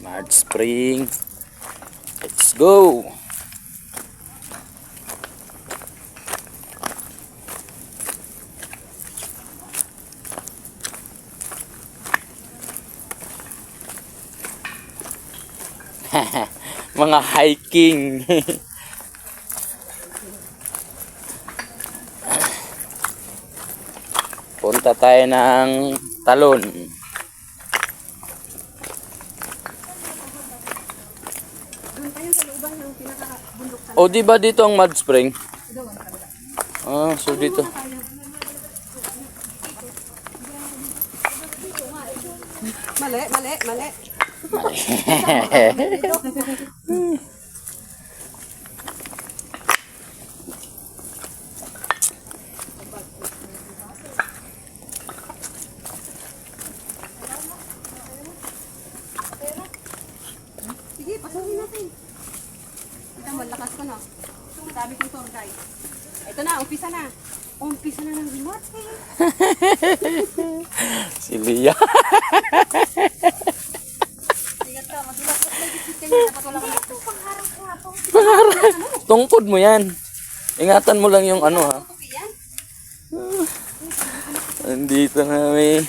March Spring. Let's go! Mga hiking. Punta tayo ng Talon. O di ba dito ang Mud Spring? Ah, so dito. Mali. Sige, pasahin natin. Kita mo, lakas ko, no? Sabi kong tour guide. Ito na, umpisa na. Umpisa na ng remote. Si Lia. Ingat ka, madulas ko. Dapat wala kang ito. Tungkod mo yan. Ingatan mo lang yung ano ha. Andito na may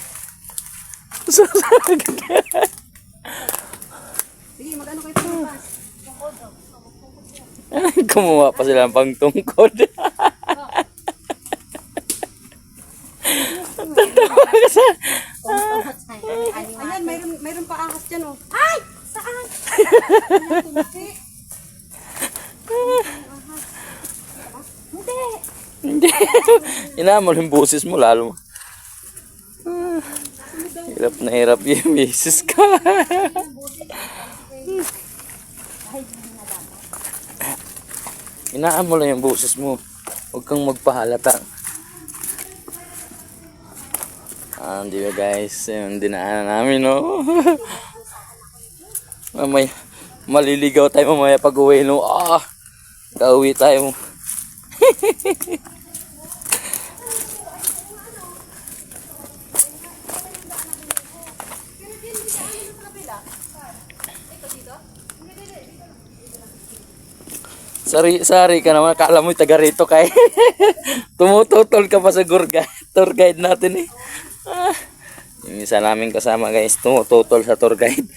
Sige, mag-ano kayo tumapas. Kumuha pa sila ng pangtungkod. Ayan, mayroon pa ahas dyan, oh. Ay! Saan? Hindi. Hindi. Inamol yung boses mo lalo. Hirap na hirap yung misis ka. Inaamol lang yung boses mo. Huwag kang magpahalata. Di ba guys, yung dinaanan namin, no? Mamaya, maliligaw tayo mamaya pag uwi, no? Kauwi tayo. Sari ka naman, akala mo taga rito kay tumututol ka pa sa tour guide natin eh. Yung isa namin kasama guys, tumututol sa tour guide.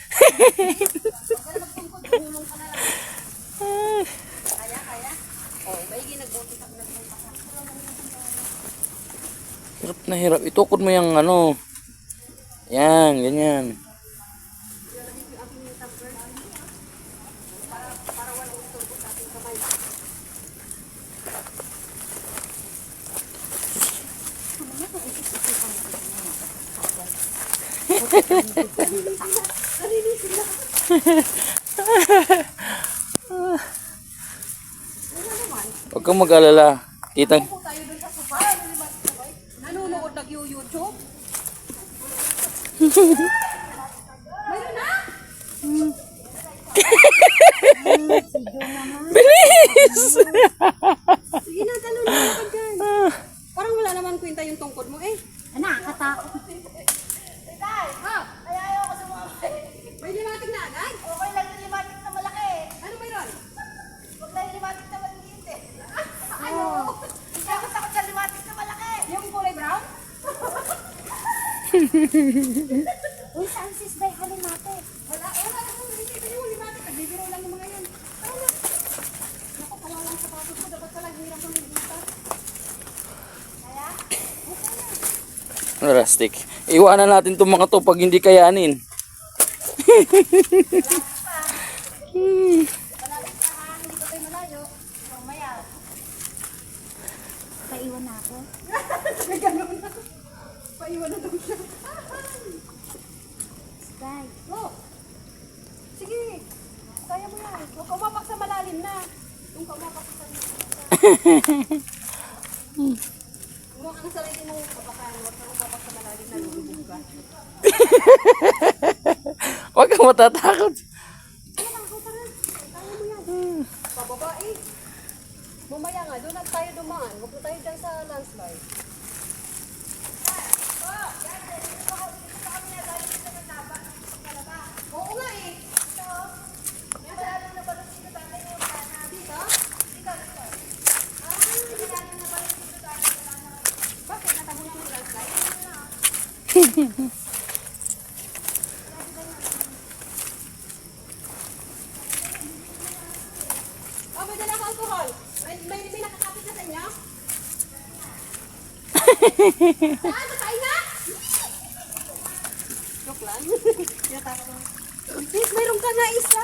Hirap na hirap, itukod mo yung ano. Yan, ganyan. Huwag kang mag-alala. Kitang Nanonood nag-YouTube? Mayroon na? bilis! Sige na, talon na ka dyan. Parang wala naman kwenta yung tungkod mo eh. Nakakatakot. Ayaw ko sa mga may limatik na agad? Okay lang yung limatik na malaki. Ano mayroon? Huwag lang yung limatik na maliit eh. Ano? Hindi ako takot sa limatik na malaki. Yung kulay brown? Uy, saan sis Day halimate? Wala naman. Hindi yung limatik. Nagbibiro lang yung mga yan. Ano? Naku, kawalang sapatos ko. Dapat pala hirap ng libutan. Kaya? Rustic. Iwanan natin itong mga to pag hindi kayanin. Malapit na ha, hindi pa tayo malayo. Mamaya. Paiwan na ako. May ganun na. Paiwan na daw siya. Day. Oh. Sige. Kaya mo yan. Huwag ka umapak sa malalim na. Yung ka umapak sa malalim. Huwag kang salay din mong kapakan. Huwag kang umapak sa malalim na lulubog ka. Huwag kang matatakot. Pababa eh. Mamaya nga, doon at tayo dumaan. Huwag na tayo dyan sa landslide. Oo nga eh. Oh, may dala ka alcohol. May nakakapit na sa inyo? Saan? Nakain na? Joke lang. Sis, mayroon ka nga isa.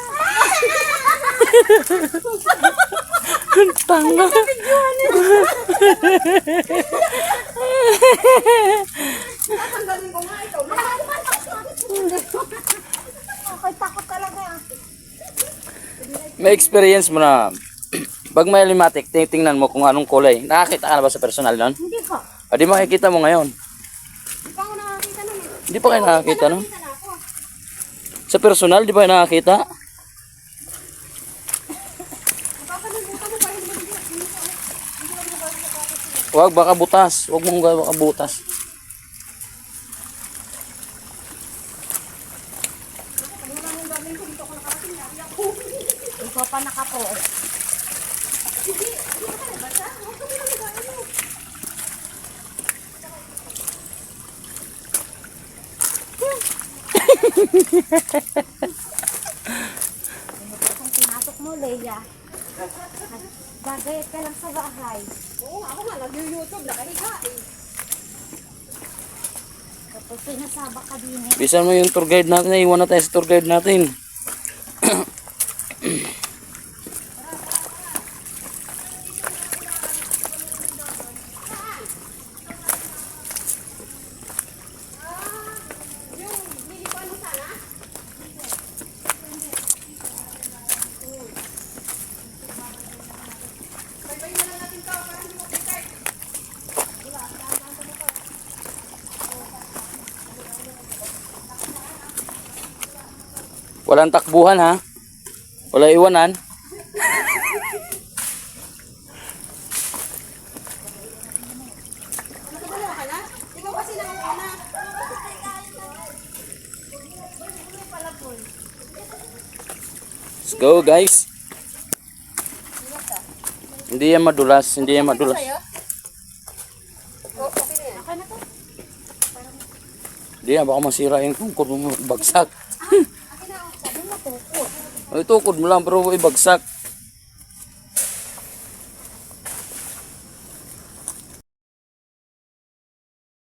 Tanga. Tatanggalin ko nga ito. Okay, takot talaga. May experience mo na pag may limatic, tingnan mo kung anong kulay. Nakakita ka na ba sa personal nun? Hindi ko. O di makikita mo ngayon. Hindi pa ako nakakita nun eh. Hindi pa kayo nakakita nun? Nakita na ako. Sa personal, di ba kayo nakakita? Nakakalimutan mo pa hindi mo Huwag, baka butas. Huwag mong baka butas. Ikaw pa nakapoos. Kung pinasok mo, Leia, gagayat ka lang sa bahay. Oo, ako nga, nag-YouTube, nakahiga eh. Tapos sinasaba ka din eh. Bisan mo yung tour guide natin. Iwan na tayo sa tour guide natin. Yung bili ko ano sana? Baybayin na lang natin to para hindi mo pikay. Walang takbuhan ha. Wala iwanan. Nakadalawa ka na? Ikaw kasi nakakuna. Let's go guys. Hindi yan madulas. Hindi yan madulas. Sa'yo? Okay na yan. Okay na to. Hindi yan. Baka masira yung tungkod mo. Bagsak. Sabi mo tukot. Ay, tukod mo lang pero ibagsak.